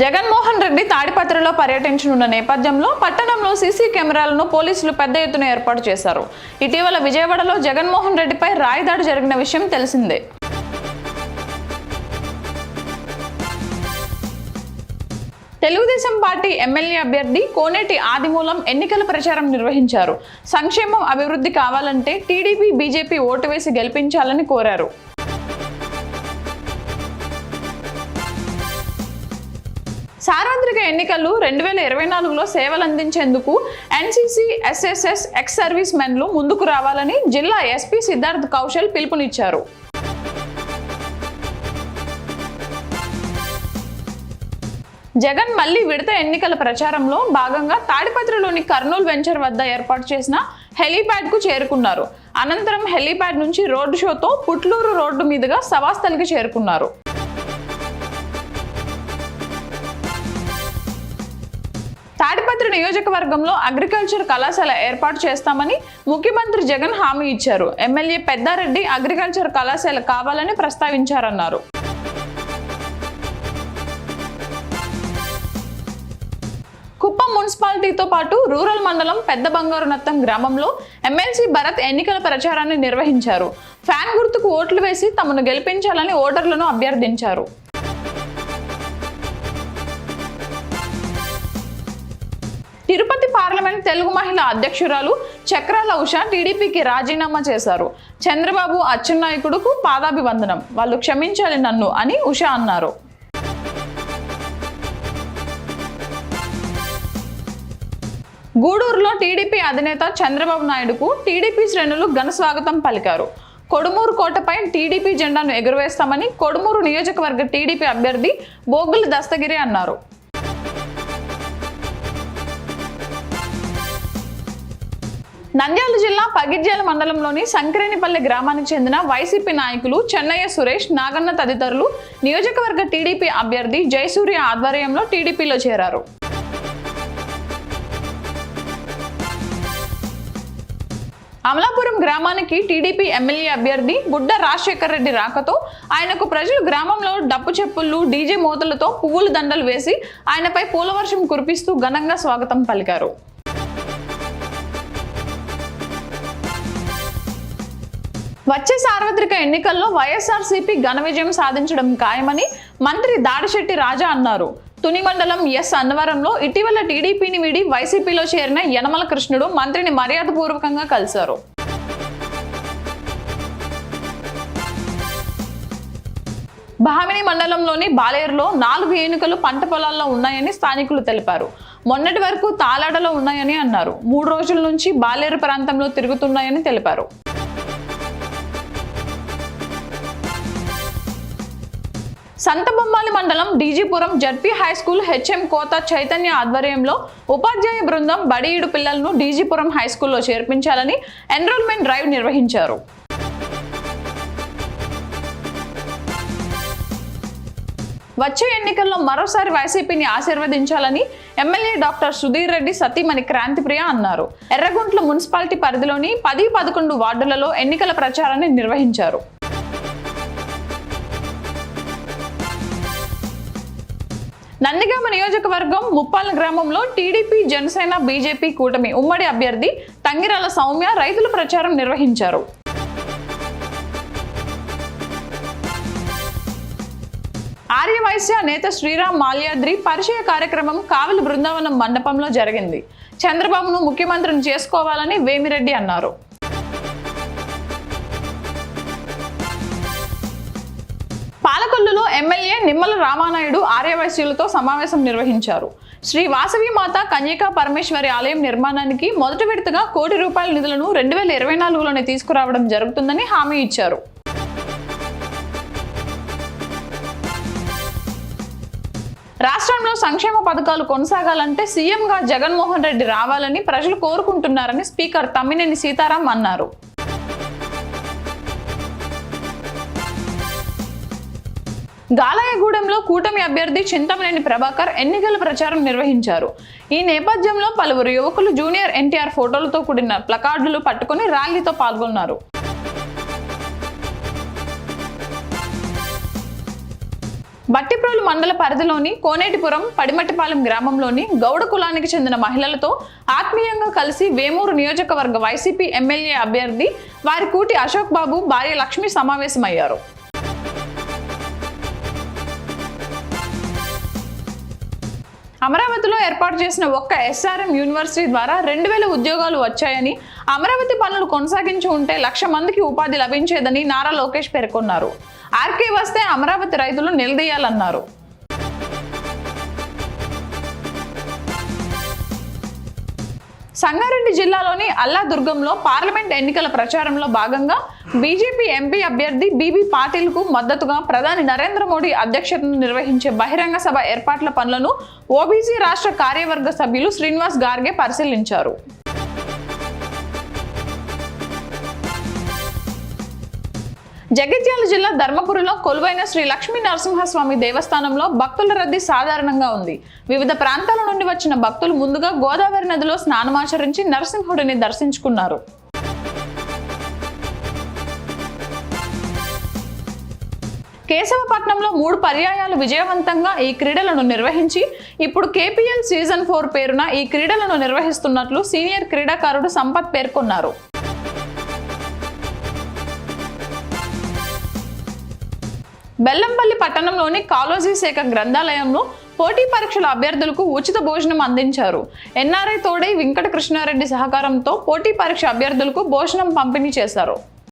జగన్మోహన్ రెడ్డి తాడిపత్రిలో పర్యటించనున్న నేపథ్యంలో పట్టణంలో సీసీ కెమెరాలను పోలీసులు పెద్ద ఎత్తున ఏర్పాటు చేశారు. ఇటీవల విజయవాడలో జగన్మోహన్ రెడ్డిపై రాయి దాడి జరిగిన విషయం తెలిసిందే. తెలుగుదేశం పార్టీ ఎమ్మెల్యే అభ్యర్థి కోనేటి ఆదిమూలం ఎన్నికల ప్రచారం నిర్వహించారు. సంక్షేమం, అభివృద్ధి కావాలంటే టీడీపీ, బీజేపీ ఓటు వేసి గెలిపించాలని కోరారు. సార్వత్రిక ఎన్నికలు 2024లో సేవలందించేందుకు ఎన్సీసీ, ఎస్ఎస్ఎస్, ఎక్స్ సర్వీస్ మెన్లు ముందుకు రావాలని జిల్లా ఎస్పీ సిద్ధార్థ్ కౌశల్ పిలుపునిచ్చారు. జగన్ మళ్లీ విడత ఎన్నికల ప్రచారంలో భాగంగా తాడిపత్రిలోని కర్నూలు వెంచర్ వద్ద ఏర్పాటు చేసిన హెలీప్యాడ్ కు చేరుకున్నారు. అనంతరం హెలీప్యాడ్ నుంచి రోడ్డు షోతో పుట్లూరు రోడ్డు మీదుగా సభాస్థలికి చేరుకున్నారు. తాడిపత్రి నియోజకవర్గంలో అగ్రికల్చర్ కళాశాల ఏర్పాటు చేస్తామని ముఖ్యమంత్రి జగన్ హామీ ఇచ్చారు. ఎమ్మెల్యే పెద్దారెడ్డి అగ్రికల్చర్ కళాశాల కావాలని ప్రస్తావించారన్నారు. కుప్పం మున్సిపాలిటీతో పాటు రూరల్ మండలం పెద్ద బంగారునత్తం గ్రామంలో ఎమ్మెల్సీ భరత్ ఎన్నికల ప్రచారాన్ని నిర్వహించారు. ఫ్యాన్ గుర్తుకు ఓట్లు వేసి తమను గెలిపించాలని ఓటర్లను అభ్యర్థించారు. తిరుపతి పార్లమెంట్ తెలుగు మహిళా అధ్యక్షురాలు చక్రాల ఉష టీడీపీకి రాజీనామా చేశారు. చంద్రబాబు అచ్చెన్నాయుడుకు పాదాభివందనం, వాళ్ళు క్షమించాలి నన్ను అని ఉష అన్నారు. గూడూరులో టీడీపీ అధినేత చంద్రబాబు నాయుడుకు టీడీపీ శ్రేణులు ఘన స్వాగతం పలికారు. కొడుమూరు కోటపై టీడీపీ జెండాను ఎగురవేస్తామని కొడుమూరు నియోజకవర్గ టీడీపీ అభ్యర్థి బోగుల దస్తగిరి అన్నారు. నంద్యాల జిల్లా పగిడ్యాల మండలంలోని సంక్రేనిపల్లి గ్రామానికి చెందిన వైసీపీ నాయకులు చెన్నయ్య సురేష్, నాగన్న తదితరులు నియోజకవర్గ టీడీపీ అభ్యర్థి జయసూర్య ఆధ్వర్యంలో టీడీపీలో చేరారు. అమలాపురం గ్రామానికి టీడీపీ ఎమ్మెల్యే అభ్యర్థి బుడ్డ రాజశేఖర్ రెడ్డి రాకతో ఆయనకు ప్రజలు గ్రామంలో డప్పు చెప్పులు, డీజే మోతలతో పువ్వుల దండలు వేసి ఆయనపై పూలవర్షం కురిపిస్తూ ఘనంగా స్వాగతం పలికారు. వచ్చే సార్వత్రిక ఎన్నికల్లో వైఎస్ఆర్సీపీ ఘన విజయం సాధించడం ఖాయమని మంత్రి దాడిశెట్టి రాజా అన్నారు. తుని మండలం ఎస్ అన్నవరంలో ఇటీవల టీడీపీని వీడి వైసీపీలో చేరిన యనమల కృష్ణుడు మంత్రిని మర్యాదపూర్వకంగా కలిశారు. భామిని మండలంలోని బాలేరులో 4 ఏనుకలు పంట పొలాల్లో ఉన్నాయని స్థానికులు తెలిపారు. మొన్నటి వరకు తాలాడలో ఉన్నాయని అన్నారు. 3 రోజుల నుంచి బాలేరు ప్రాంతంలో తిరుగుతున్నాయని తెలిపారు. సంతబొమ్మాలి మండలం డీజీపురం జడ్పీ హైస్కూల్ హెచ్ఎం కోత చైతన్య ఆధ్వర్యంలో ఉపాధ్యాయ బృందం బడిఈడు పిల్లలను డీజీపురం హైస్కూల్లో చేర్పించాలని ఎన్రోల్మెంట్ డ్రైవ్ నిర్వహించారు. వచ్చే ఎన్నికల్లో మరోసారి వైసీపీని ఆశీర్వదించాలని ఎమ్మెల్యే డాక్టర్ సుధీర్ రెడ్డి సతీమణి క్రాంతిప్రియ అన్నారు. ఎర్రగుంట్ల మున్సిపాలిటీ పరిధిలోని 10-11 వార్డులలో ఎన్నికల ప్రచారాన్ని నిర్వహించారు. నందిగామ నియోజకవర్గం ముప్పాల గ్రామంలో టీడీపీ, జనసేన, బీజేపీ కూటమి ఉమ్మడి అభ్యర్థి తంగిరాల సౌమ్య రైతుల ప్రచారం నిర్వహించారు. ఆర్యవైశ్య నేత శ్రీరామ్ మాల్యాద్రి పరిచయ కార్యక్రమం కావలి బృందావనం మండపంలో జరిగింది. చంద్రబాబును ముఖ్యమంత్రిని చేసుకోవాలని వేమిరెడ్డి అన్నారు. పాలకొల్లులో ఎమ్మెల్యే నిమ్మల రామానాయుడు ఆర్యవైశ్యులతో సమావేశం నిర్వహించారు. శ్రీ వాసవి మాత కన్యకా పరమేశ్వరి ఆలయం నిర్మాణానికి మొదటి విడతగా ₹1 కోటి నిధులను 2024లోనే తీసుకురావడం జరుగుతుందని హామీ ఇచ్చారు. రాష్ట్రంలో సంక్షేమ పథకాలు కొనసాగాలంటే సీఎంగా జగన్మోహన్ రెడ్డి రావాలని ప్రజలు కోరుకుంటున్నారని స్పీకర్ తమ్మినేని సీతారాం అన్నారు. గాలయగూడెంలో కూటమి అభ్యర్థి చింతమనేని ప్రభాకర్ ఎన్నికల ప్రచారం నిర్వహించారు. ఈ నేపథ్యంలో పలువురు యువకులు జూనియర్ ఎన్టీఆర్ ఫోటోలతో కూడిన ప్లకార్డులు పట్టుకుని ర్యాలీతో పాల్గొన్నారు. బట్టిప్రోలు మండల పరిధిలోని కోనేటిపురం పడిమట్టిపాలెం గ్రామంలోని గౌడ కులానికి చెందిన మహిళలతో ఆత్మీయంగా కలిసి వేమూరు నియోజకవర్గ వైసీపీ ఎమ్మెల్యే అభ్యర్థి వారి కూటి అశోక్ బాబు భార్య లక్ష్మి సమావేశమయ్యారు. అమరావతిలో ఏర్పాటు చేసిన ఒక్క SRM యూనివర్సిటీ ద్వారా 2000 ఉద్యోగాలు వచ్చాయని, అమరావతి పనులు కొనసాగించి ఉంటే 1,00,000 మందికి ఉపాధి లభించేదని నారా లోకేష్ పేర్కొన్నారు. ఆర్కే వస్తే అమరావతి రైతులు నిలదీయాలన్నారు. సంగారెడ్డి జిల్లాలోని అల్లాదుర్గంలో పార్లమెంట్ ఎన్నికల ప్రచారంలో భాగంగా బీజేపీ ఎంపీ అభ్యర్థి బీబీ పాటిల్ కు మద్దతుగా ప్రధాని నరేంద్ర మోడీ అధ్యక్షతన నిర్వహించే బహిరంగ సభ ఏర్పాట్ల పనులను ఓబీసీ రాష్ట్ర కార్యవర్గ సభ్యులు శ్రీనివాస్ గార్గే పరిశీలించారు. జగిత్యాల జిల్లా ధర్మపురిలో కొలువైన శ్రీ లక్ష్మీ నరసింహస్వామి దేవస్థానంలో భక్తుల రద్దీ సాధారణంగా ఉంది. వివిధ ప్రాంతాల నుండి వచ్చిన భక్తులు ముందుగా గోదావరి నదిలో స్నానమాచరించి నరసింహుడిని దర్శించుకున్నారు. కేశవపట్నంలో 3 పర్యాయాలు విజయవంతంగా ఈ క్రీడలను నిర్వహించి ఇప్పుడు KPL సీజన్ 4 పేరున ఈ క్రీడలను నిర్వహిస్తున్నట్లు సీనియర్ క్రీడాకారుడు సంపత్ పేర్కొన్నారు. బెల్లంపల్లి పట్టణంలోని కాళోజీ శాఖ గ్రంథాలయంలో పోటీ పరీక్షల అభ్యర్థులకు ఉచిత భోజనం అందించారు. NRI తోడై వెంకట కృష్ణారెడ్డి సహకారంతో పోటీ పరీక్ష అభ్యర్థులకు భోజనం పంపిణీ చేశారు.